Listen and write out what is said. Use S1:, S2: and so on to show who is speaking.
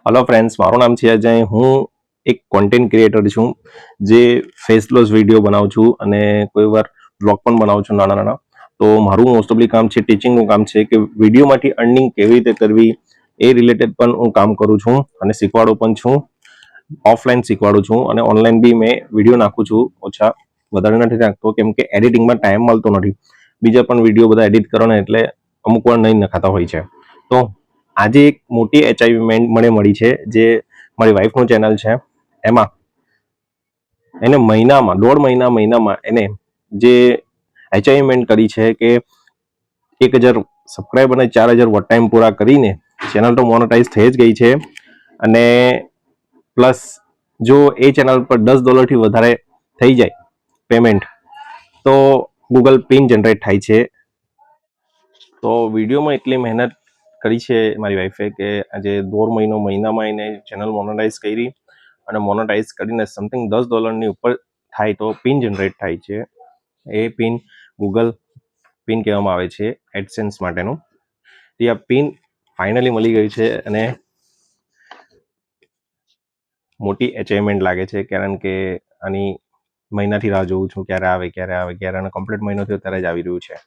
S1: Hello friends, मारू नाम है अजय। हूँ एक कॉन्टेंट क्रिएटर छूँ जे फेस लॉस वीडियो बनाવું છું અને કોઈ વાર બ્લોગ પણ બનાવું છું નાના નાના। તો મારું મોસ્ટ ઓફલી કામ છે ટીચિંગનું કામ છે કે વિડીયોમાંથી અર્નિંગ કેવી રીતે કરવી એ રિલેટેડ પણ હું કામ કરું છું અને શીખવાડું પણ છું। ઓફલાઈન શીખવાડું છું અને ઓનલાઈન બી મેં વિડીયો નાખું છું। ઓછા વધારે નથી નાખતો કેમ કે એડિટિંગમાં ટાઈમ મળતો નથી। બીજા પણ વિડીયો બધા એડિટ કરવાના એટલે અમુક વાર નહીં નખાતા હોય છે। તો આજે એક મોટી અચીવમેન્ટ મને મળી છે જે મારી વાઈફનું ચેનલ છે। એમાં એને મહિનામાં 1.5 મહિનામાં એને જે અચીવમેન્ટ કરી છે કે 1000 સબસ્ક્રાઇબ અને 4000 વોચ ટાઈમ પૂરા કરીને ચેનલ તો મોનેટાઈઝ થઈ જ ગઈ છે। અને પ્લસ જો એ ચેનલ પર $10 થી વધારે થઈ જાય પેમેન્ટ તો ગૂગલ પિન જનરેટ થાય છે। તો વિડીયોમાં એટલી મહેનત કરી છે મારી વાઈફે કે આજે 1.5 મહિનામાં એને ચેનલ મોનેટાઈઝ કરી અને મોનેટાઈઝ કરીને સમથિંગ $10 ઉપર થાય તો પિન જનરેટ થાય છે। એ પિન ગૂગલ પિન કહેવામાં આવે છે એડસેન્સ માટેનું। તે આ પિન ફાઇનલી મળી ગઈ છે અને મોટી અચીવમેન્ટ લાગે છે કારણ કે આની મહિનાથી રાહ જોઉં છું ક્યારે આવે ક્યારે આવે, ક્યારે આનો કમ્પ્લીટ મહિનો થયો ત્યારે જ આવી રહ્યું છે।